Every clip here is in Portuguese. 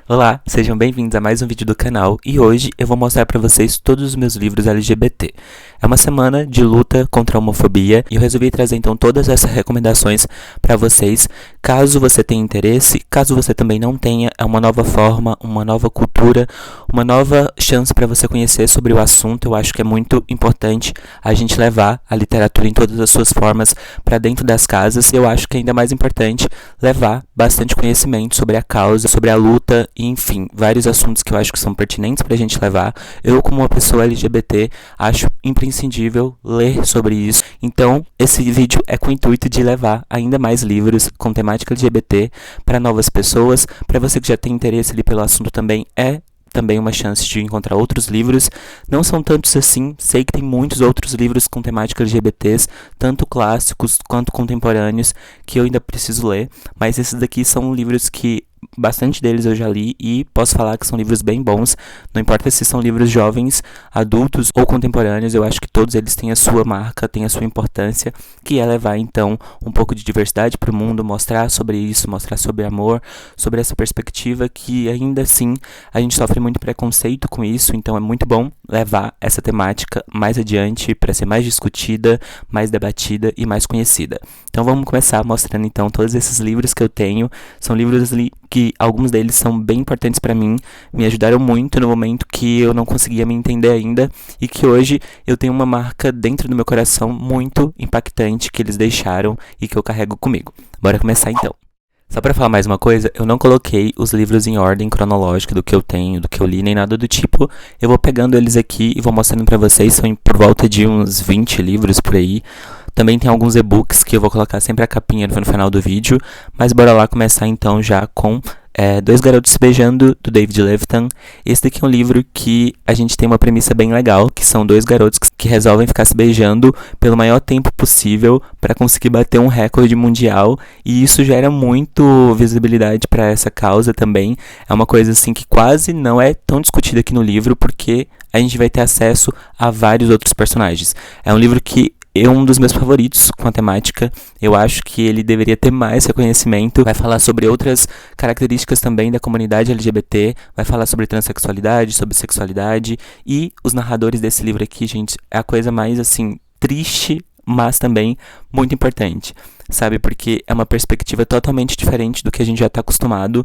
Olá, sejam bem-vindos a mais um vídeo do canal e hoje eu vou mostrar para vocês todos os meus livros LGBT. É uma semana de luta contra a homofobia e eu resolvi trazer então todas essas recomendações para vocês. Caso você tenha interesse, caso você também não tenha, é uma nova forma, uma nova cultura, uma nova chance para você conhecer sobre o assunto. Eu acho que é muito importante a gente levar a literatura em todas as suas formas para dentro das casas. Eu acho que é ainda mais importante levar bastante conhecimento sobre a causa, sobre a luta, e, enfim, vários assuntos que eu acho que são pertinentes pra gente levar. Eu, como uma pessoa LGBT, acho imprescindível ler sobre isso. Então, esse vídeo é com o intuito de levar ainda mais livros com temática LGBT para novas pessoas. Para você que já tem interesse ali pelo assunto também uma chance de encontrar outros livros. Não são tantos assim, sei que tem muitos outros livros com temática LGBTs, tanto clássicos quanto contemporâneos, que eu ainda preciso ler, mas esses daqui são livros que bastante deles eu já li e posso falar que são livros bem bons. Não importa se são livros jovens, adultos ou contemporâneos, eu acho que todos eles têm a sua marca, têm a sua importância, que é levar então um pouco de diversidade para o mundo, mostrar sobre isso, mostrar sobre amor, sobre essa perspectiva que ainda assim a gente sofre muito preconceito com isso, então é muito bom levar essa temática mais adiante para ser mais discutida, mais debatida e mais conhecida. Então vamos começar mostrando então todos esses livros que eu tenho. São livros que alguns deles são bem importantes para mim, me ajudaram muito no momento que eu não conseguia me entender ainda e que hoje eu tenho uma marca dentro do meu coração muito impactante que eles deixaram e que eu carrego comigo. Bora começar então. Só pra falar mais uma coisa, eu não coloquei os livros em ordem cronológica do que eu tenho, do que eu li, nem nada do tipo. Eu vou pegando eles aqui e vou mostrando pra vocês, são por volta de uns 20 livros por aí. Também tem alguns e-books que eu vou colocar sempre a capinha no final do vídeo, mas bora lá começar então já com Dois Garotos Se Beijando, do David Levitan. Esse daqui é um livro que a gente tem uma premissa bem legal, que são dois garotos que resolvem ficar se beijando pelo maior tempo possível para conseguir bater um recorde mundial, e isso gera muito visibilidade para essa causa também. É uma coisa assim que quase não é tão discutida aqui no livro, porque a gente vai ter acesso a vários outros personagens. É um livro que é um dos meus favoritos com a temática. Eu acho que ele deveria ter mais reconhecimento. Vai falar sobre outras características também da comunidade LGBT. Vai falar sobre transexualidade, sobre sexualidade. E os narradores desse livro aqui, gente, é a coisa mais, assim, triste, mas também muito importante, sabe? Porque é uma perspectiva totalmente diferente do que a gente já está acostumado.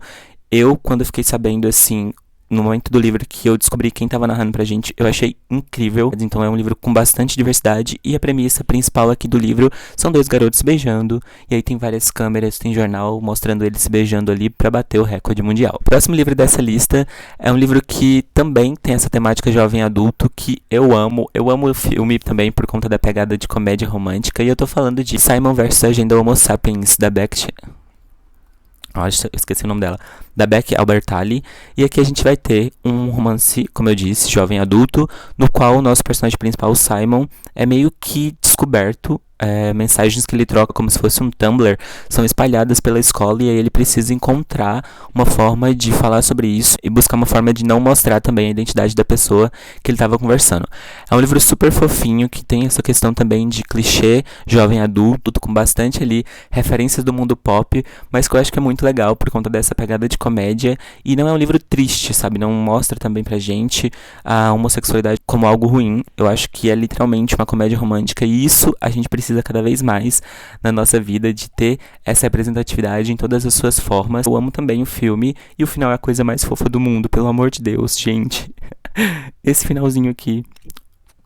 Eu, quando eu fiquei sabendo, assim, no momento do livro que eu descobri quem estava narrando pra gente, eu achei incrível. Então é um livro com bastante diversidade e a premissa principal aqui do livro são dois garotos se beijando, e aí tem várias câmeras, tem jornal mostrando eles se beijando ali pra bater o recorde mundial. O próximo livro dessa lista é um livro que também tem essa temática jovem adulto, que eu amo o filme também por conta da pegada de comédia romântica, e eu tô falando de Simon vs Agenda Homo Sapiens, da Becky... Nossa, eu esqueci o nome dela. Da Becky Albertalli. E aqui a gente vai ter um romance, como eu disse, jovem adulto, no qual o nosso personagem principal, o Simon, é meio que descoberto. Mensagens que ele troca como se fosse um Tumblr são espalhadas pela escola, e aí ele precisa encontrar uma forma de falar sobre isso e buscar uma forma de não mostrar também a identidade da pessoa que ele estava conversando. É um livro super fofinho, que tem essa questão também de clichê jovem adulto, com bastante ali referências do mundo pop, mas que eu acho que é muito legal por conta dessa pegada de comédia, e não é um livro triste, sabe? Não mostra também pra gente a homossexualidade como algo ruim. Eu acho que é literalmente uma comédia romântica, e isso a gente precisa cada vez mais na nossa vida, de ter essa representatividade em todas as suas formas. Eu amo também o filme, e o final é a coisa mais fofa do mundo, pelo amor de Deus, gente. Esse finalzinho aqui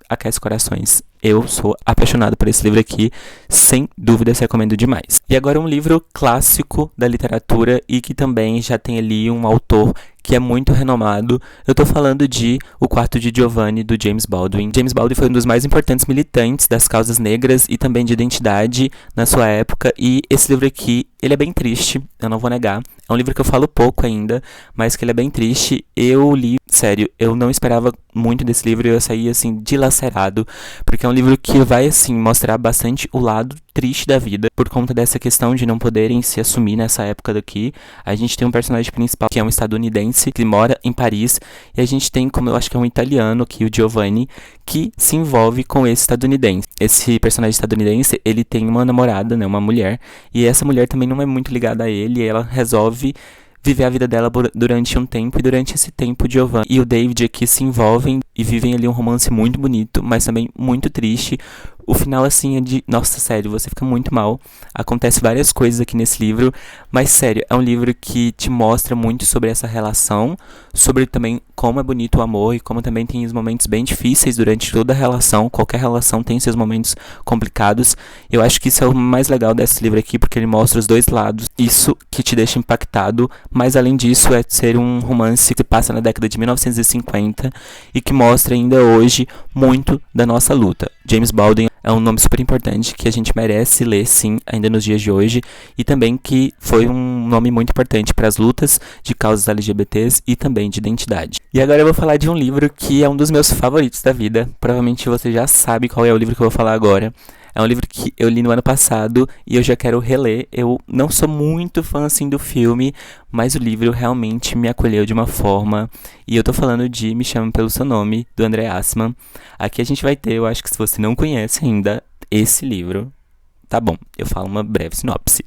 aquece corações. Eu sou apaixonado por esse livro aqui, sem dúvidas recomendo demais. E agora um livro clássico da literatura e que também já tem ali um autor que é muito renomado. Eu tô falando de O Quarto de Giovanni, do James Baldwin. James Baldwin foi um dos mais importantes militantes das causas negras e também de identidade na sua época, e esse livro aqui, ele é bem triste, eu não vou negar. É um livro que eu falo pouco ainda, mas que ele é bem triste. Eu li, sério, eu não esperava muito desse livro, e eu saí, assim, dilacerado, porque é um livro que vai, assim, mostrar bastante o lado triste da vida, por conta dessa questão de não poderem se assumir nessa época daqui. A gente tem um personagem principal que é um estadunidense, que mora em Paris, e a gente tem, como eu acho que é um italiano aqui, o Giovanni, que se envolve com esse estadunidense. Esse personagem estadunidense, ele tem uma namorada, né, uma mulher, e essa mulher também não é muito ligada a ele, e ela resolve viver a vida dela durante um tempo, e durante esse tempo, Giovanna e o David aqui se envolvem e vivem ali um romance muito bonito, mas também muito triste. O final, assim, é de... Nossa, sério, você fica muito mal. Acontece várias coisas aqui nesse livro, mas, sério, é um livro que te mostra muito sobre essa relação, sobre também como é bonito o amor e como também tem os momentos bem difíceis durante toda a relação. Qualquer relação tem seus momentos complicados. Eu acho que isso é o mais legal desse livro aqui, porque ele mostra os dois lados. Isso que te deixa impactado, mas além disso é ser um romance que se passa na década de 1950 e que mostra ainda hoje muito da nossa luta. James Baldwin é um nome super importante que a gente merece ler, sim, ainda nos dias de hoje, e também que foi um nome muito importante para as lutas de causas LGBTs e também de identidade. E agora eu vou falar de um livro que é um dos meus favoritos da vida. Provavelmente você já sabe qual é o livro que eu vou falar agora. É um livro que eu li no ano passado e eu já quero reler. Eu não sou muito fã, assim, do filme, mas o livro realmente me acolheu de uma forma. E eu tô falando de Me Chame Pelo Seu Nome, do André Assman. Aqui a gente vai ter, eu acho que se você não conhece ainda esse livro... Tá bom, eu falo uma breve sinopse.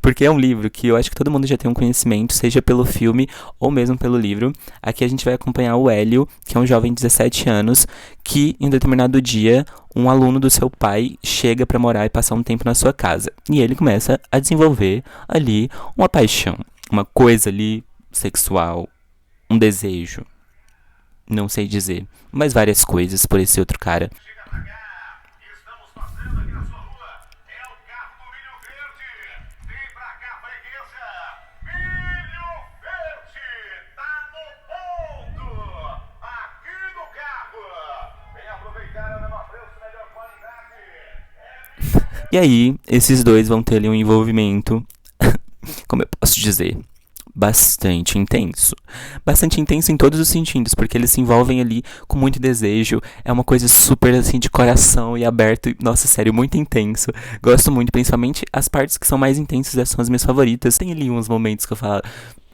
Porque é um livro que eu acho que todo mundo já tem um conhecimento, seja pelo filme ou mesmo pelo livro. Aqui a gente vai acompanhar o Hélio, que é um jovem de 17 anos, que em determinado dia, um aluno do seu pai chega para morar e passar um tempo na sua casa. E ele começa a desenvolver ali uma paixão, uma coisa ali sexual, um desejo. Não sei dizer, mas várias coisas por esse outro cara. E aí, esses dois vão ter ali um envolvimento, como eu posso dizer, bastante intenso. Bastante intenso em todos os sentidos, porque eles se envolvem ali com muito desejo. É uma coisa super, assim, de coração e aberto. Nossa, sério, muito intenso. Gosto muito, principalmente as partes que são mais intensas, são as minhas favoritas. Tem ali uns momentos que eu falo,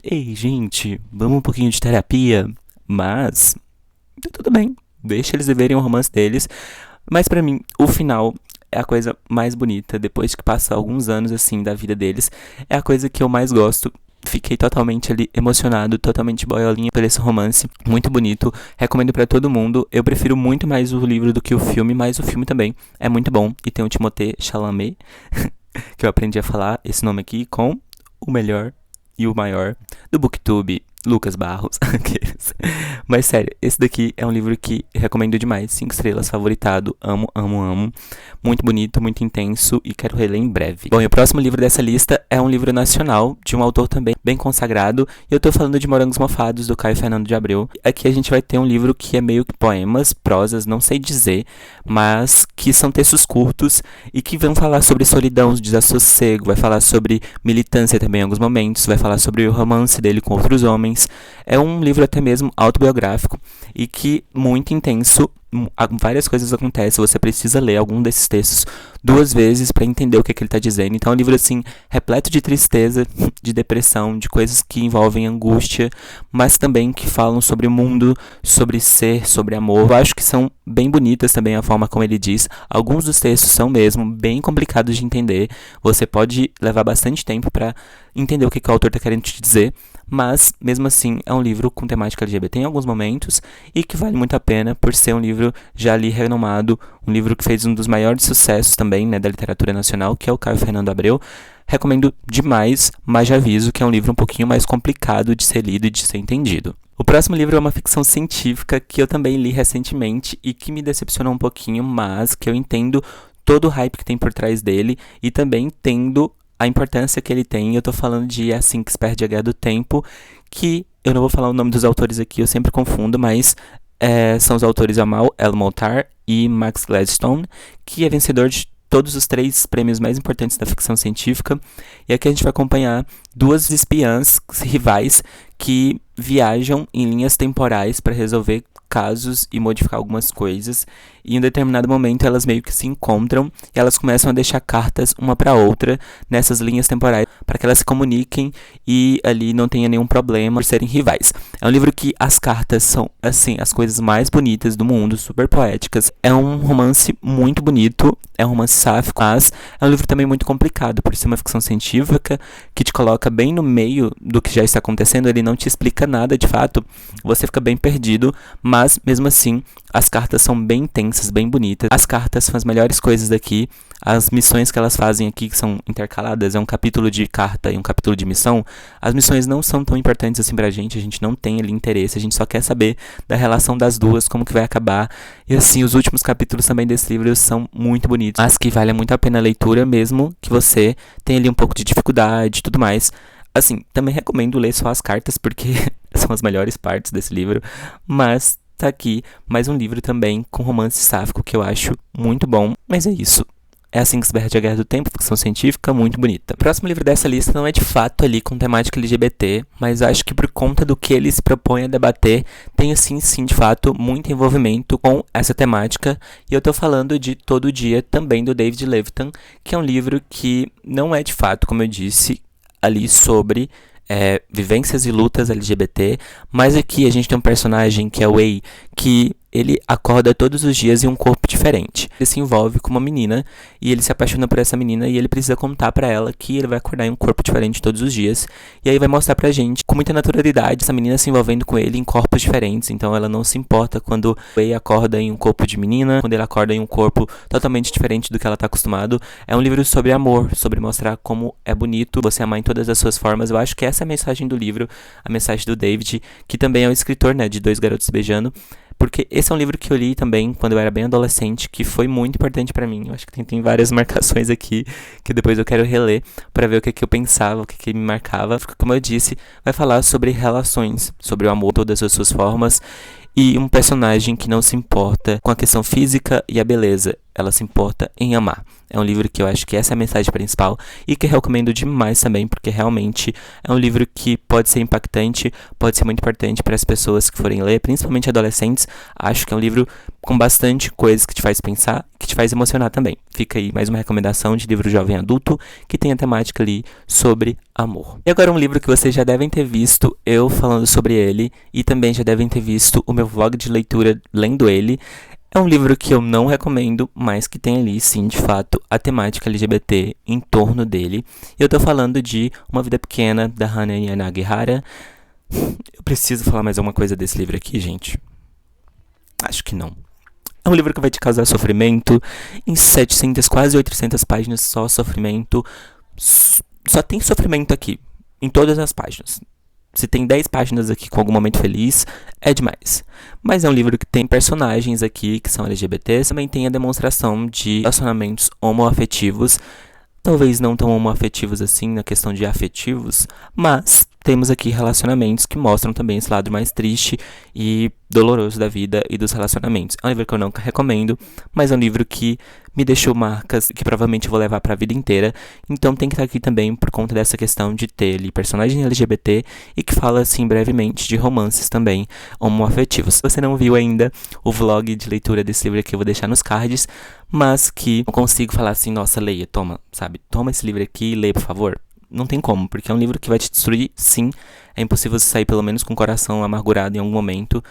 ei, gente, vamos um pouquinho de terapia? Mas, tudo bem, deixa eles viverem o romance deles. Mas pra mim, o final... é a coisa mais bonita, depois que passa alguns anos, assim, da vida deles. É a coisa que eu mais gosto. Fiquei totalmente ali emocionado, totalmente boiolinha por esse romance. Muito bonito, recomendo pra todo mundo. Eu prefiro muito mais o livro do que o filme, mas o filme também é muito bom. E tem o Timothée Chalamet, que eu aprendi a falar esse nome aqui com o melhor e o maior do BookTube, Lucas Barros. Mas sério, esse daqui é um livro que recomendo demais. 5 estrelas, favoritado, amo, amo, amo. Muito bonito, muito intenso e quero reler em breve. Bom, e o próximo livro dessa lista é um livro nacional, de um autor também bem consagrado. E eu tô falando de Morangos Mofados, do Caio Fernando de Abreu. Aqui a gente vai ter um livro que é meio que poemas, prosas, não sei dizer, mas que são textos curtos e que vão falar sobre solidão, desassossego, vai falar sobre militância também em alguns momentos, vai falar sobre o romance dele com outros homens. É um livro até mesmo autobiográfico e que muito intenso. Várias coisas acontecem, você precisa ler algum desses textos 2 vezes para entender o que ele está dizendo. Então é um livro assim, repleto de tristeza, de depressão, de coisas que envolvem angústia, mas também que falam sobre o mundo, sobre ser, sobre amor. Eu acho que são bem bonitas também a forma como ele diz. Alguns dos textos são mesmo bem complicados de entender. Você pode levar bastante tempo para entender o que o autor está querendo te dizer. Mas, mesmo assim, é um livro com temática LGBT em alguns momentos e que vale muito a pena por ser um livro já ali renomado, um livro que fez um dos maiores sucessos também, né, da literatura nacional, que é o Caio Fernando Abreu. Recomendo demais, mas já aviso que é um livro um pouquinho mais complicado de ser lido e de ser entendido. O próximo livro é uma ficção científica que eu também li recentemente e que me decepcionou um pouquinho, mas que eu entendo todo o hype que tem por trás dele e também entendo a importância que ele tem. Eu tô falando de É Assim Que Se Perde a Guerra do Tempo, que eu não vou falar o nome dos autores aqui, eu sempre confundo, mas são os autores Amal El-Mohtar e Max Gladstone, que é vencedor de todos os 3 prêmios mais importantes da ficção científica. E aqui a gente vai acompanhar 2 espiãs rivais que viajam em linhas temporais para resolver casos e modificar algumas coisas, e em um determinado momento elas meio que se encontram e elas começam a deixar cartas uma para outra nessas linhas temporais para que elas se comuniquem e ali não tenha nenhum problema por serem rivais. É um livro que as cartas são, assim, as coisas mais bonitas do mundo, super poéticas. É um romance muito bonito, é um romance sáfico, mas é um livro também muito complicado, por ser uma ficção científica que te coloca bem no meio do que já está acontecendo. Ele não te explica nada de fato, você fica bem perdido, mas mesmo assim as cartas são bem intensas, bem bonitas. As cartas são as melhores coisas daqui. As missões que elas fazem aqui, que são intercaladas, é um capítulo de carta e um capítulo de missão. As missões não são tão importantes assim pra gente, a gente não tem ali interesse, a gente só quer saber da relação das duas, como que vai acabar. E assim, os últimos capítulos também desse livro são muito bonitos, mas que vale muito a pena a leitura, mesmo que você tenha ali um pouco de dificuldade e tudo mais. Assim, também recomendo ler só as cartas, porque são as melhores partes desse livro, mas tá aqui mais um livro também com romance sáfico que eu acho muito bom. Mas é isso. É assim que se perde a Guerra do Tempo, ficção científica, muito bonita. O próximo livro dessa lista não é de fato ali com temática LGBT, mas acho que por conta do que ele se propõe a debater, tem assim, sim, de fato, muito envolvimento com essa temática. E eu tô falando de Todo Dia, também do David Levitan, que é um livro que não é de fato, como eu disse, ali sobre vivências e lutas LGBT, mas aqui a gente tem um personagem que é o Wei, que ele acorda todos os dias em um corpo diferente. Ele se envolve com uma menina e ele se apaixona por essa menina e ele precisa contar pra ela que ele vai acordar em um corpo diferente todos os dias. E aí vai mostrar pra gente, com muita naturalidade, essa menina se envolvendo com ele em corpos diferentes. Então ela não se importa quando o Wei acorda em um corpo de menina, quando ele acorda em um corpo totalmente diferente do que ela tá acostumado. É um livro sobre amor, sobre mostrar como é bonito você amar em todas as suas formas. Eu acho que essa é a mensagem do livro, a mensagem do David, que também é um escritor, né, de Dois Garotos Beijando. Porque esse é um livro que eu li também quando eu era bem adolescente, que foi muito importante pra mim. Eu acho que tem várias marcações aqui, que depois eu quero reler pra ver o que eu pensava, o que me marcava. Porque, como eu disse, vai falar sobre relações, sobre o amor, todas as suas formas. E um personagem que não se importa com a questão física e a beleza, ela se importa em amar. É um livro que eu acho que essa é a mensagem principal e que eu recomendo demais também, porque realmente é um livro que pode ser impactante, pode ser muito importante para as pessoas que forem ler, principalmente adolescentes. Acho que é um livro com bastante coisas que te faz pensar, que te faz emocionar também. Fica aí mais uma recomendação de livro jovem adulto que tem a temática ali sobre amor. E agora um livro que vocês já devem ter visto eu falando sobre ele e também já devem ter visto o meu vlog de leitura lendo ele. É um livro que eu não recomendo, mas que tem ali, sim, de fato, a temática LGBT em torno dele. Eu tô falando de Uma Vida Pequena, da Hana Yanagihara. Eu preciso falar mais alguma coisa desse livro aqui, gente? Acho que não. É um livro que vai te causar sofrimento. Em 700, quase 800 páginas, só sofrimento. Só tem sofrimento aqui, em todas as páginas. Se tem 10 páginas aqui com algum momento feliz, é demais. Mas é um livro que tem personagens aqui que são LGBTs. Também tem a demonstração de relacionamentos homoafetivos. Talvez não tão homoafetivos assim na questão de afetivos, mas temos aqui relacionamentos que mostram também esse lado mais triste e doloroso da vida e dos relacionamentos. É um livro que eu não recomendo, mas é um livro que me deixou marcas que provavelmente eu vou levar para a vida inteira. Então tem que estar aqui também por conta dessa questão de ter ali personagem LGBT e que fala assim brevemente de romances também homoafetivos. Se você não viu ainda o vlog de leitura desse livro aqui, eu vou deixar nos cards, mas que não consigo falar assim, nossa, leia, toma, sabe? Toma esse livro aqui e leia, por favor. Não tem como, porque é um livro que vai te destruir, sim. É impossível você sair pelo menos com o coração amargurado em algum momento.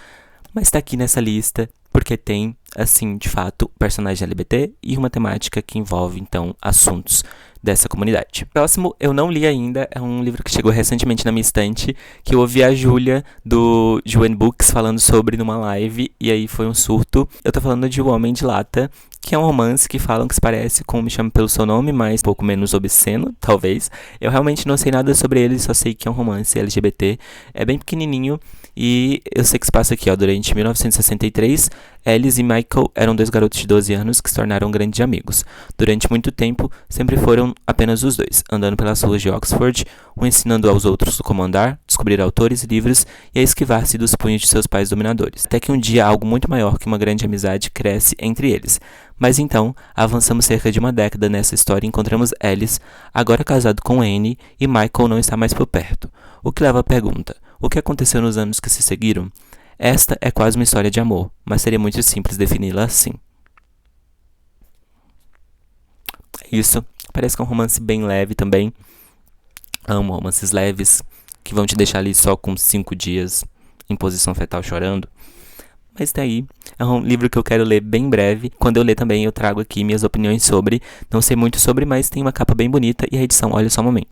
Mas tá aqui nessa lista, porque tem, assim, de fato, personagem LGBT e uma temática que envolve, então, assuntos dessa comunidade. Próximo, eu não li ainda, é um livro que chegou recentemente na minha estante, que eu ouvi a Júlia, do Joanne Books, falando sobre numa live, e aí foi um surto. Eu tô falando de O Homem de Lata, que é um romance que falam que se parece com Me Chame Pelo Seu Nome, mas um pouco menos obsceno, talvez. Eu realmente não sei nada sobre ele, só sei que é um romance LGBT. É bem pequenininho e eu sei que se passa aqui, ó, durante 1963. Alice e Michael eram dois garotos de 12 anos que se tornaram grandes amigos. Durante muito tempo, sempre foram apenas os dois, andando pelas ruas de Oxford, um ensinando aos outros como andar, descobrir autores e livros e a esquivar-se dos punhos de seus pais dominadores. Até que um dia algo muito maior que uma grande amizade cresce entre eles. Mas então, avançamos cerca de uma década nessa história e encontramos Alice, agora casado com Anne, e Michael não está mais por perto. O que leva à pergunta: o que aconteceu nos anos que se seguiram? Esta é quase uma história de amor, mas seria muito simples defini-la assim. É isso. Parece que é um romance bem leve também. Amo romances leves, que vão te deixar ali só com 5 dias em posição fetal chorando. Mas tá aí, é um livro que eu quero ler bem breve. Quando eu ler também eu trago aqui minhas opiniões sobre. Não sei muito sobre, mas tem uma capa bem bonita e a edição, olha só um momento.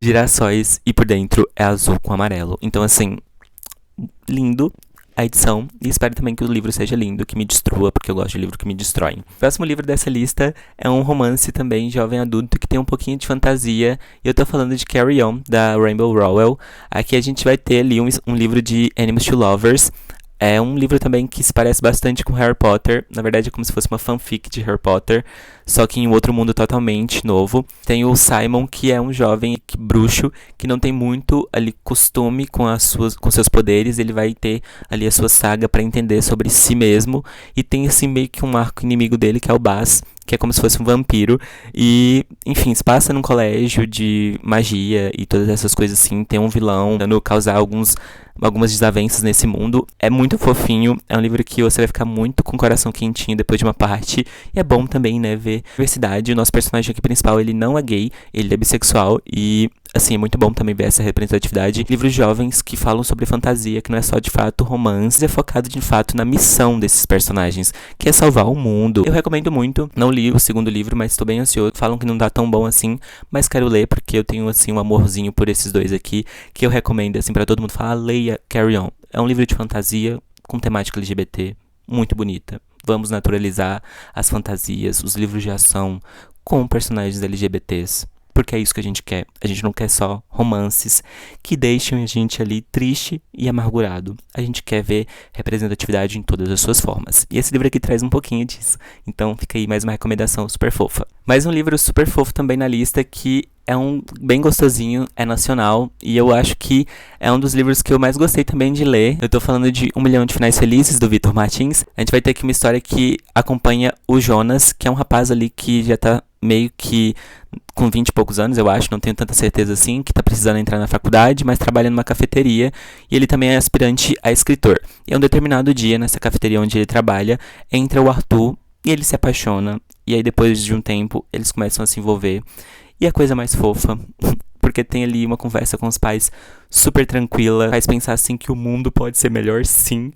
Girassóis e por dentro é azul com amarelo. Então assim, lindo a edição, e espero também que o livro seja lindo, que me destrua, porque eu gosto de livro que me destroem. O próximo livro dessa lista é um romance também jovem adulto que tem um pouquinho de fantasia, e eu tô falando de Carry On, da Rainbow Rowell. Aqui a gente vai ter ali um livro de Enemies to Lovers. É um livro também que se parece bastante com Harry Potter. Na verdade é como se fosse uma fanfic de Harry Potter, só que em um outro mundo totalmente novo. Tem o Simon, que é um jovem bruxo, que não tem muito ali costume com seus poderes. Ele vai ter ali a sua saga para entender sobre si mesmo. E tem assim meio que um arco inimigo dele, que é o Baz, que é como se fosse um vampiro. E, enfim, se passa num colégio de magia e todas essas coisas assim. Tem um vilão tentando causar algumas desavenças nesse mundo. É muito fofinho. É um livro que você vai ficar muito com o coração quentinho depois de uma parte. E é bom também, né, ver diversidade. O nosso personagem aqui principal, ele não é gay, ele é bissexual. E, assim, é muito bom também ver essa representatividade. Livros jovens que falam sobre fantasia, que não é só de fato romance, é focado de fato na missão desses personagens, que é salvar o mundo. Eu recomendo muito. Não li o segundo livro, mas estou bem ansioso. Falam que não dá tão bom assim, mas quero ler porque eu tenho assim um amorzinho por esses dois aqui, que eu recomendo assim para todo mundo. Falar, leia Carry On. É um livro de fantasia com temática LGBT, muito bonita. Vamos naturalizar as fantasias, os livros de ação com personagens LGBTs. Porque é isso que a gente quer. A gente não quer só romances que deixem a gente ali triste e amargurado. A gente quer ver representatividade em todas as suas formas. E esse livro aqui traz um pouquinho disso. Então fica aí mais uma recomendação super fofa. Mais um livro super fofo também na lista, que é um bem gostosinho, é nacional, e eu acho que é um dos livros que eu mais gostei também de ler. Eu tô falando de 1 Milhão de Finais Felizes, do Vitor Martins. A gente vai ter aqui uma história que acompanha o Jonas, que é um rapaz ali que já tá meio que com 20 e poucos anos, eu acho, não tenho tanta certeza assim, que tá precisando entrar na faculdade, mas trabalha numa cafeteria, e ele também é aspirante a escritor. E um determinado dia, nessa cafeteria onde ele trabalha, entra o Arthur, e ele se apaixona, e aí depois de um tempo, eles começam a se envolver. E a coisa mais fofa, porque tem ali uma conversa com os pais super tranquila, faz pensar assim que o mundo pode ser melhor sim.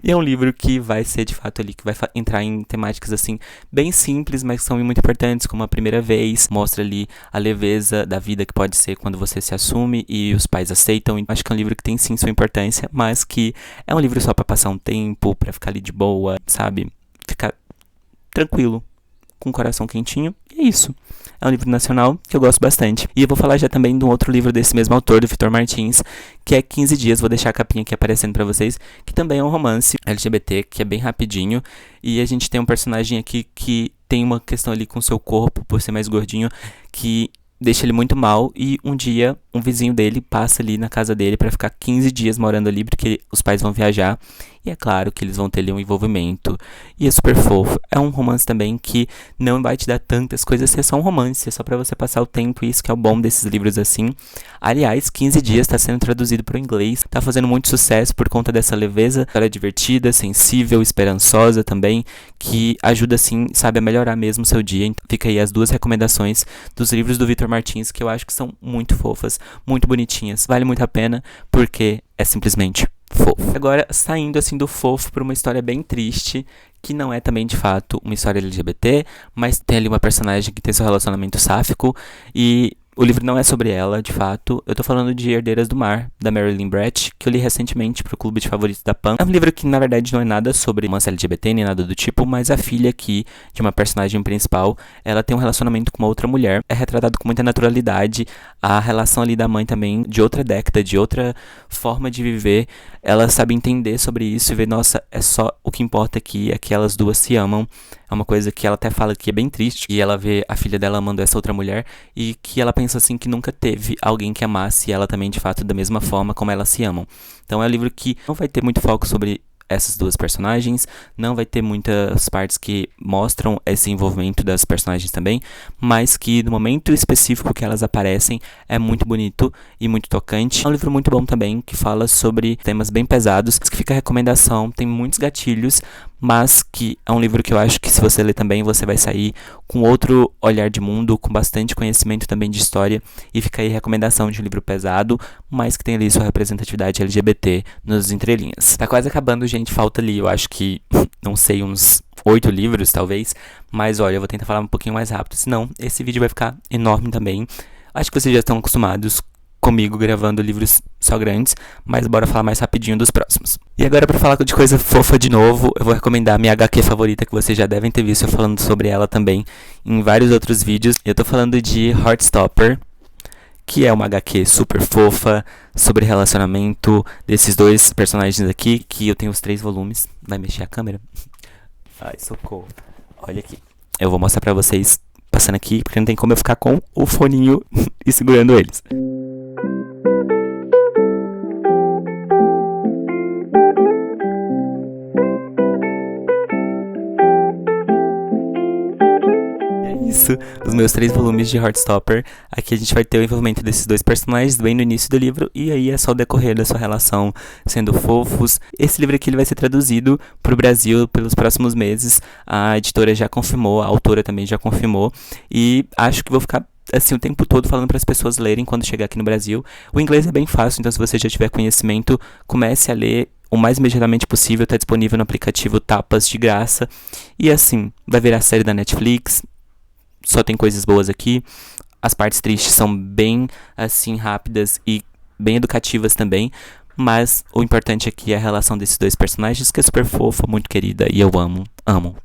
E é um livro que vai ser de fato ali, que vai entrar em temáticas assim, bem simples, mas que são muito importantes, como a primeira vez, mostra ali a leveza da vida que pode ser quando você se assume e os pais aceitam. Acho que é um livro que tem sim sua importância, mas que é um livro só pra passar um tempo, pra ficar ali de boa, sabe? Ficar tranquilo, com o coração quentinho, e é isso. É um livro nacional que eu gosto bastante. E eu vou falar já também de um outro livro desse mesmo autor, do Vitor Martins, que é 15 Dias, vou deixar a capinha aqui aparecendo pra vocês, que também é um romance LGBT, que é bem rapidinho, e a gente tem um personagem aqui que tem uma questão ali com o seu corpo, por ser mais gordinho, que deixa ele muito mal, e um dia um vizinho dele passa ali na casa dele pra ficar 15 dias morando ali, porque os pais vão viajar, e é claro que eles vão ter ali um envolvimento, e é super fofo. É um romance também que não vai te dar tantas coisas, é só um romance, é só pra você passar o tempo, e isso que é o bom desses livros assim. Aliás, 15 Dias tá sendo traduzido pro inglês, tá fazendo muito sucesso por conta dessa leveza, história divertida, sensível, esperançosa também, que ajuda assim, sabe, a melhorar mesmo o seu dia. Então fica aí as duas recomendações dos livros do Vitor Martins, que eu acho que são muito fofas, muito bonitinhas, vale muito a pena, porque é simplesmente fofo. Agora, saindo assim do fofo para uma história bem triste, que não é também de fato uma história LGBT, mas tem ali uma personagem que tem seu relacionamento sáfico, e o livro não é sobre ela, de fato. Eu tô falando de Herdeiras do Mar, da Marilyn Brett, que eu li recentemente pro Clube de Favoritos da Pan. É um livro que, na verdade, não é nada sobre romance LGBT, nem nada do tipo, mas a filha aqui, de uma personagem principal, ela tem um relacionamento com uma outra mulher. É retratado com muita naturalidade. A relação ali da mãe também, de outra década, de outra forma de viver. Ela sabe entender sobre isso e ver, nossa, é só o que importa aqui, é que elas duas se amam. É uma coisa que ela até fala que é bem triste, e ela vê a filha dela amando essa outra mulher, e que ela pensa assim que nunca teve alguém que amasse ela também de fato da mesma forma como elas se amam. Então é um livro que não vai ter muito foco sobre essas duas personagens, não vai ter muitas partes que mostram esse envolvimento das personagens também, mas que no momento específico que elas aparecem é muito bonito e muito tocante. É um livro muito bom também, que fala sobre temas bem pesados, que fica a recomendação, tem muitos gatilhos, mas que é um livro que eu acho que se você ler também, você vai sair com outro olhar de mundo, com bastante conhecimento também de história, e fica aí a recomendação de um livro pesado, mas que tem ali sua representatividade LGBT nos entrelinhas. Tá quase acabando, gente, falta ali, eu acho que, não sei, uns 8 livros, talvez, mas olha, eu vou tentar falar um pouquinho mais rápido, senão esse vídeo vai ficar enorme também. Acho que vocês já estão acostumados comigo gravando livros só grandes, mas bora falar mais rapidinho dos próximos. E agora, pra falar de coisa fofa de novo, eu vou recomendar a minha HQ favorita, que vocês já devem ter visto eu falando sobre ela também em vários outros vídeos. Eu tô falando de Heartstopper, que é uma HQ super fofa, sobre relacionamento desses dois personagens aqui, que eu tenho os 3 volumes. Vai mexer a câmera? Ai, socorro. Olha aqui. Eu vou mostrar pra vocês passando aqui, porque não tem como eu ficar com o foninho e segurando eles. Isso, os meus 3 volumes de Heartstopper. Aqui a gente vai ter o envolvimento desses dois personagens bem no início do livro, e aí é só o decorrer da sua relação sendo fofos. Esse livro aqui ele vai ser traduzido para o Brasil pelos próximos meses. A editora já confirmou, a autora também já confirmou, e acho que vou ficar assim o tempo todo falando para as pessoas lerem quando chegar aqui no Brasil. O inglês é bem fácil, então se você já tiver conhecimento, comece a ler o mais imediatamente possível. Está disponível no aplicativo Tapas de graça, e assim, vai virar série da Netflix. Só tem coisas boas aqui. As partes tristes são bem, assim, rápidas e bem educativas também. Mas o importante aqui é a relação desses dois personagens, que é super fofa, muito querida. E eu amo.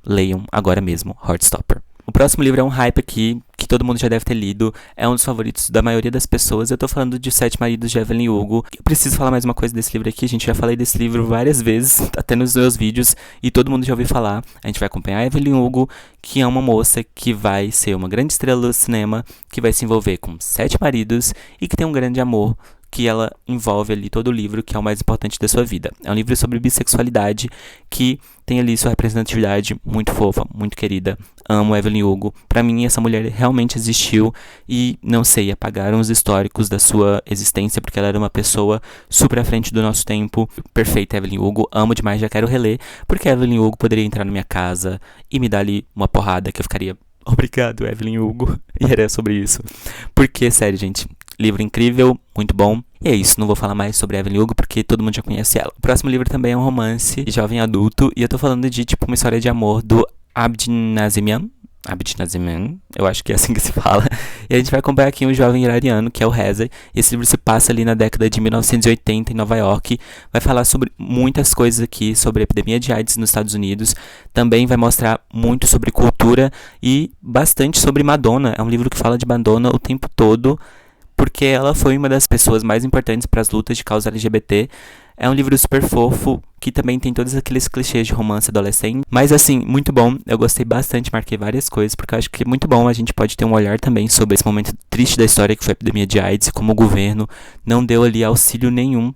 Leiam agora mesmo, Heartstopper. O próximo livro é um hype aqui, que todo mundo já deve ter lido. É um dos favoritos da maioria das pessoas. Eu tô falando de Os Sete Maridos de Evelyn Hugo. Eu preciso falar mais uma coisa desse livro aqui. Gente, já falei desse livro várias vezes, até nos meus vídeos, e todo mundo já ouviu falar. A gente vai acompanhar a Evelyn Hugo, que é uma moça que vai ser uma grande estrela do cinema, que vai se envolver com 7 maridos e que tem um grande amor que ela envolve ali todo o livro, que é o mais importante da sua vida. É um livro sobre bissexualidade, que tem ali sua representatividade muito fofa, muito querida. Amo Evelyn Hugo. Pra mim, essa mulher realmente existiu e, não sei, apagaram os históricos da sua existência, porque ela era uma pessoa super à frente do nosso tempo. Perfeita, Evelyn Hugo. Amo demais, já quero reler, porque a Evelyn Hugo poderia entrar na minha casa e me dar ali uma porrada que eu ficaria... Obrigado, Evelyn Hugo. E era sobre isso. Porque, sério, gente, livro incrível, muito bom. E é isso, não vou falar mais sobre Evelyn Hugo porque todo mundo já conhece ela. O próximo livro também é um romance jovem adulto, e eu tô falando de, tipo, uma história de amor do Abdinazimian, eu acho que é assim que se fala. E a gente vai acompanhar aqui um jovem iraniano, que é o Reza. E esse livro se passa ali na década de 1980 em Nova York. Vai falar sobre muitas coisas aqui, sobre a epidemia de AIDS nos Estados Unidos. Também vai mostrar muito sobre cultura e bastante sobre Madonna. É um livro que fala de Madonna o tempo todo, porque ela foi uma das pessoas mais importantes para as lutas de causa LGBT. É um livro super fofo, que também tem todos aqueles clichês de romance adolescente. Mas assim, muito bom. Eu gostei bastante, marquei várias coisas, porque eu acho que é muito bom a gente pode ter um olhar também sobre esse momento triste da história, que foi a epidemia de AIDS, e como o governo não deu ali auxílio nenhum.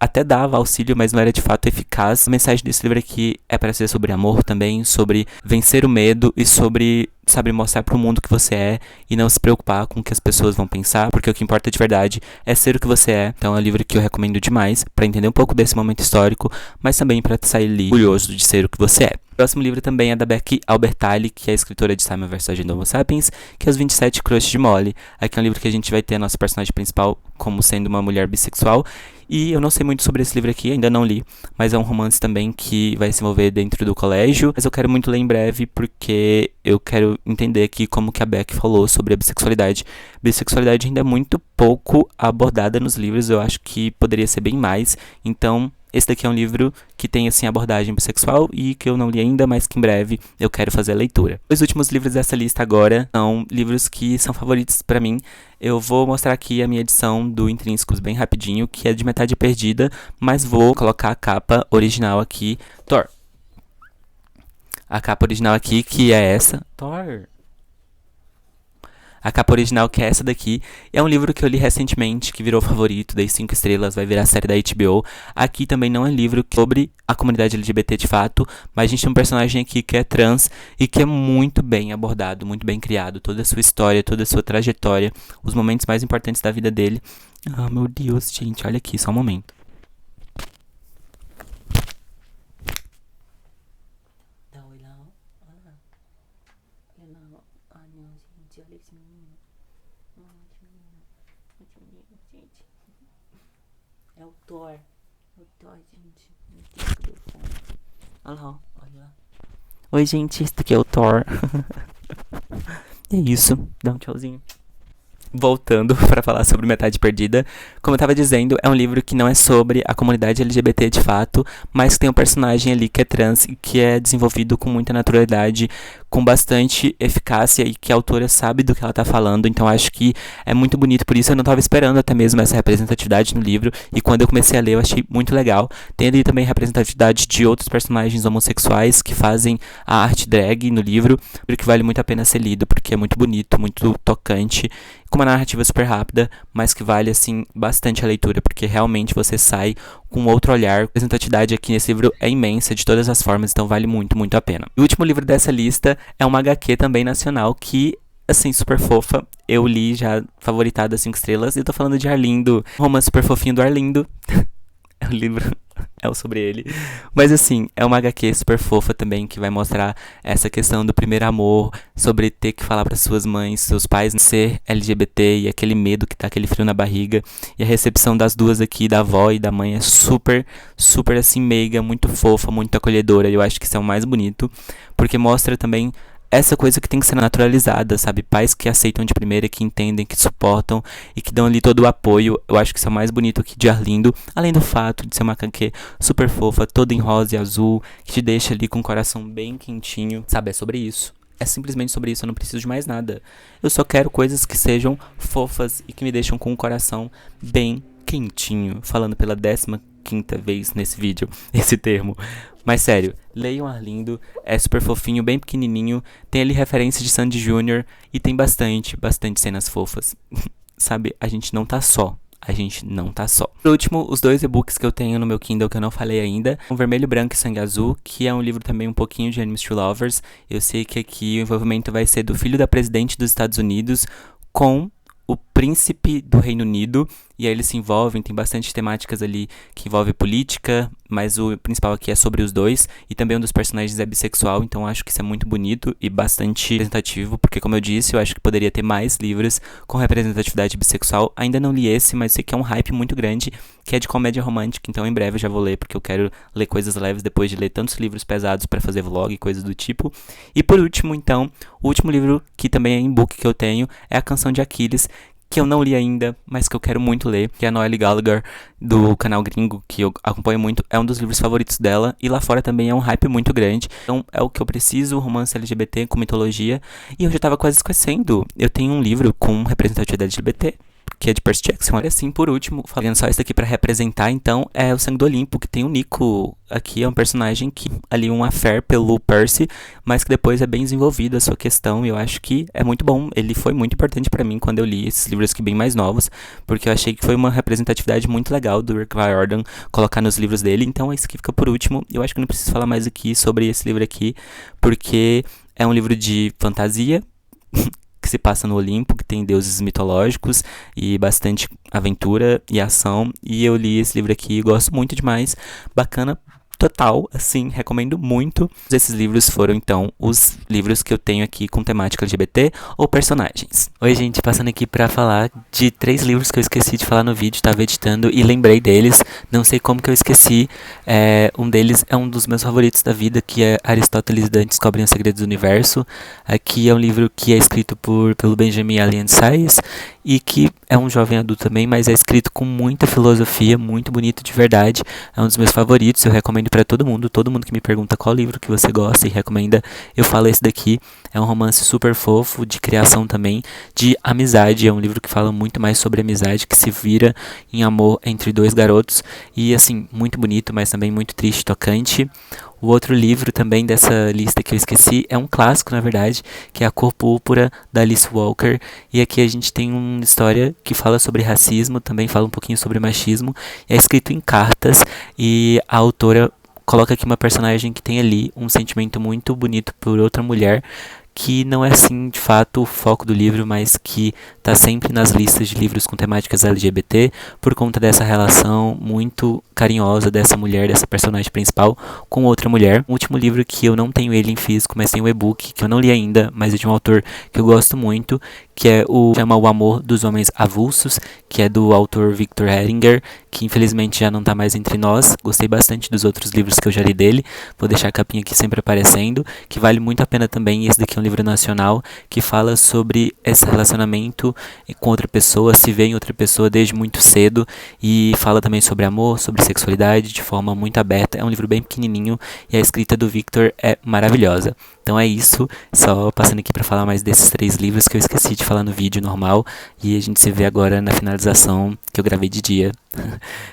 Até dava auxílio, mas não era de fato eficaz. A mensagem desse livro aqui é para ser sobre amor também, sobre vencer o medo e sobre, sabe, mostrar pro mundo que você é e não se preocupar com o que as pessoas vão pensar, porque o que importa de verdade é ser o que você é. Então é um livro que eu recomendo demais para entender um pouco desse momento histórico, mas também para sair ali orgulhoso de ser o que você é. O próximo livro também é da Becky Albertalli, que é a escritora de Simon vs. Agenda Homo Sapiens, que é Os 27 Crushes de Molly. Aqui é um livro que a gente vai ter a nossa personagem principal como sendo uma mulher bissexual. E eu não sei muito sobre esse livro aqui, ainda não li, mas é um romance também que vai se envolver dentro do colégio. Mas eu quero muito ler em breve, porque eu quero entender aqui como que a Beck falou sobre a bissexualidade. Bissexualidade ainda é muito pouco abordada nos livros, eu acho que poderia ser bem mais. Então, esse daqui é um livro que tem, assim, abordagem bissexual e que eu não li ainda, mas que em breve eu quero fazer a leitura. Os últimos livros dessa lista agora são livros que são favoritos pra mim. Eu vou mostrar aqui a minha edição do Intrínsecos bem rapidinho, que é de metade perdida, mas vou colocar a capa original aqui. Thor. A capa original aqui, que é essa. Thor. A capa original, que é essa daqui, é um livro que eu li recentemente, que virou favorito, dei 5 estrelas, vai virar série da HBO. Aqui também não é livro sobre a comunidade LGBT de fato, mas a gente tem um personagem aqui que é trans e que é muito bem abordado, muito bem criado. Toda a sua história, toda a sua trajetória, os momentos mais importantes da vida dele. Ah, meu Deus, gente, olha aqui, só um momento. Dá oi lá, olha lá. Olha lá, ai não, gente, olha esse menino. Gente. É o Thor. É o Thor, gente. Meu Deus, cadê o fone? Olha lá, olha lá. Oi, gente, esse aqui é o Thor. É isso, dá um tchauzinho. Voltando para falar sobre Metade Perdida, como eu estava dizendo, é um livro que não é sobre a comunidade LGBT de fato, mas que tem um personagem ali que é trans e que é desenvolvido com muita naturalidade, com bastante eficácia e que a autora sabe do que ela está falando, então acho que é muito bonito, por isso eu não estava esperando até mesmo essa representatividade no livro, e quando eu comecei a ler eu achei muito legal. Tem ali também representatividade de outros personagens homossexuais que fazem a arte drag no livro, que vale muito a pena ser lido, porque é muito bonito, muito tocante, com uma narrativa super rápida, mas que vale, assim, bastante a leitura, porque realmente você sai com outro olhar. A representatividade aqui nesse livro é imensa, de todas as formas, então vale muito, muito a pena. E o último livro dessa lista é uma HQ também nacional, que, assim, super fofa. Eu li já, favoritada 5 estrelas, e eu tô falando de Arlindo, um romance super fofinho do Arlindo. É um livro... é sobre ele. Mas assim, é uma HQ super fofa também, que vai mostrar essa questão do primeiro amor, sobre ter que falar para suas mães, seus pais, ser LGBT e aquele medo que tá, aquele frio na barriga. E a recepção das duas aqui, da avó e da mãe, é super, super assim, meiga, muito fofa, muito acolhedora. E eu acho que isso é o mais bonito, porque mostra também essa coisa que tem que ser naturalizada, sabe? Pais que aceitam de primeira, que entendem, que suportam e que dão ali todo o apoio. Eu acho que isso é o mais bonito aqui de Arlindo. Além do fato de ser uma HQ super fofa, toda em rosa e azul, que te deixa ali com o coração bem quentinho, sabe? É sobre isso. É simplesmente sobre isso, eu não preciso de mais nada. Eu só quero coisas que sejam fofas e que me deixam com o coração bem quentinho. Falando pela 15ª vez nesse vídeo, esse termo. Mas sério, leiam Arlindo, é super fofinho, bem pequenininho, tem ali referência de Sandy Júnior e tem bastante cenas fofas. Sabe, a gente não tá só. A gente não tá só. Por último, os 2 e-books que eu tenho no meu Kindle que eu não falei ainda. O Vermelho, Branco e Sangue Azul, que é um livro também um pouquinho de Enemies to Lovers. Eu sei que aqui o envolvimento vai ser do filho da presidente dos Estados Unidos com o príncipe do Reino Unido, e aí eles se envolvem, tem bastante temáticas ali que envolve política, mas o principal aqui é sobre os dois, e também um dos personagens é bissexual, então acho que isso é muito bonito e bastante representativo, porque como eu disse, eu acho que poderia ter mais livros com representatividade bissexual. Ainda não li esse, mas sei que é um hype muito grande, que é de comédia romântica, então em breve eu já vou ler, porque eu quero ler coisas leves depois de ler tantos livros pesados para fazer vlog e coisas do tipo. E por último, então, o último livro, que também é em book que eu tenho, é A Canção de Aquiles, que eu não li ainda, mas que eu quero muito ler, que é a Noelle Gallagher, do canal gringo, que eu acompanho muito, é um dos livros favoritos dela, e lá fora também é um hype muito grande, então é o que eu preciso, romance LGBT com mitologia, e eu já tava quase esquecendo, eu tenho um livro com representatividade LGBT, que é de Percy Jackson. E assim, por último, falando só isso aqui pra representar, então, é o Sangue do Olimpo, que tem o Nico. Aqui é um personagem que ali um affair pelo Percy, mas que depois é bem desenvolvido a sua questão, e eu acho que é muito bom. Ele foi muito importante pra mim quando eu li esses livros aqui bem mais novos, porque eu achei que foi uma representatividade muito legal do Rick Riordan colocar nos livros dele. Então esse aqui fica por último. Eu acho que não preciso falar mais aqui sobre esse livro aqui, porque é um livro de fantasia que se passa no Olimpo, que tem deuses mitológicos e bastante aventura e ação. E eu li esse livro aqui e gosto muito demais. Bacana total, assim, recomendo muito. Esses livros foram, então, os livros que eu tenho aqui com temática LGBT ou personagens. Oi, gente, passando aqui pra falar de 3 livros que eu esqueci de falar no vídeo, tava editando e lembrei deles, não sei como que eu esqueci. Um deles é um dos meus favoritos da vida, que é Aristóteles e Dante Descobrem os Segredos do Universo. Aqui é um livro que é escrito pelo Benjamin Allen Sayes, e que é um jovem adulto também, mas é escrito com muita filosofia, muito bonito de verdade. É um dos meus favoritos, eu recomendo pra todo mundo que me pergunta qual livro que você gosta e recomenda, eu falo esse daqui. É um romance super fofo, de criação também, de amizade. É um livro que fala muito mais sobre amizade, que se vira em amor entre 2 garotos. E assim, muito bonito, mas também muito triste, tocante. O outro livro também dessa lista que eu esqueci é um clássico, na verdade, que é A Cor Púrpura, da Alice Walker. E aqui a gente tem uma história que fala sobre racismo, também fala um pouquinho sobre machismo. É escrito em cartas e a autora coloca aqui uma personagem que tem ali um sentimento muito bonito por outra mulher, que não é assim de fato o foco do livro, mas que está sempre nas listas de livros com temáticas LGBT por conta dessa relação muito carinhosa dessa mulher, dessa personagem principal com outra mulher. O último livro que eu não tenho ele em físico, mas tem o e-book, que eu não li ainda, mas é de um autor que eu gosto muito, que é chama O Amor dos Homens Avulsos, que é do autor Victor Heringer, que infelizmente já não está mais entre nós. Gostei bastante dos outros livros que eu já li dele, vou deixar a capinha aqui sempre aparecendo, que vale muito a pena também. Esse daqui é um livro nacional que fala sobre esse relacionamento com outra pessoa, se vê em outra pessoa desde muito cedo, e fala também sobre amor, sobre sexualidade de forma muito aberta. É um livro bem pequenininho e a escrita do Victor é maravilhosa. Então é isso, só passando aqui para falar mais desses 3 livros que eu esqueci de falar no vídeo normal, e a gente se vê agora na finalização que eu gravei de dia.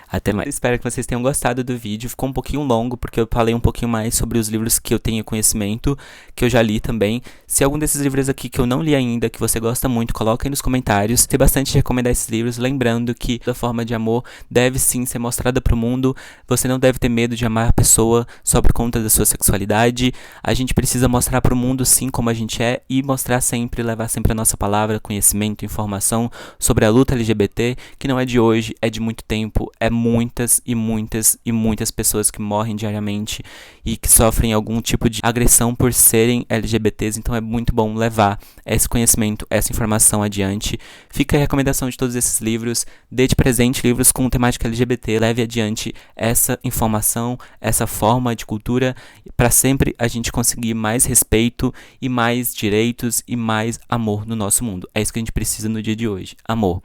Até mais. Espero que vocês tenham gostado do vídeo. Ficou um pouquinho longo porque eu falei um pouquinho mais sobre os livros que eu tenho conhecimento, que eu já li também. Se algum desses livros aqui que eu não li ainda, que você gosta muito, coloca aí nos comentários. Tem bastante de recomendar esses livros, lembrando que a forma de amor deve sim ser mostrada para o mundo. Você não deve ter medo de amar a pessoa só por conta da sua sexualidade. A gente precisa mostrar para o mundo sim como a gente é, e mostrar sempre, levar sempre a nossa palavra, conhecimento, informação sobre a luta LGBT, que não é de hoje, é de muito tempo, é muitas e muitas e muitas pessoas que morrem diariamente e que sofrem algum tipo de agressão por serem LGBTs. Então é muito bom levar esse conhecimento, essa informação adiante. Fica a recomendação de todos esses livros. Dê de presente livros com temática LGBT, leve adiante essa informação, essa forma de cultura, para sempre a gente conseguir mais respeito e mais direitos e mais amor no nosso mundo. É isso que a gente precisa no dia de hoje, amor.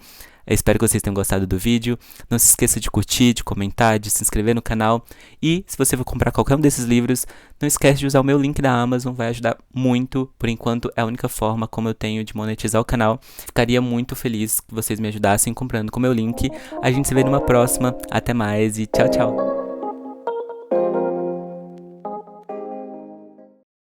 Eu espero que vocês tenham gostado do vídeo. Não se esqueça de curtir, de comentar, de se inscrever no canal. E se você for comprar qualquer um desses livros, não esquece de usar o meu link da Amazon, vai ajudar muito. Por enquanto é a única forma como eu tenho de monetizar o canal. Ficaria muito feliz que vocês me ajudassem comprando com o meu link. A gente se vê numa próxima. Até mais e tchau, tchau.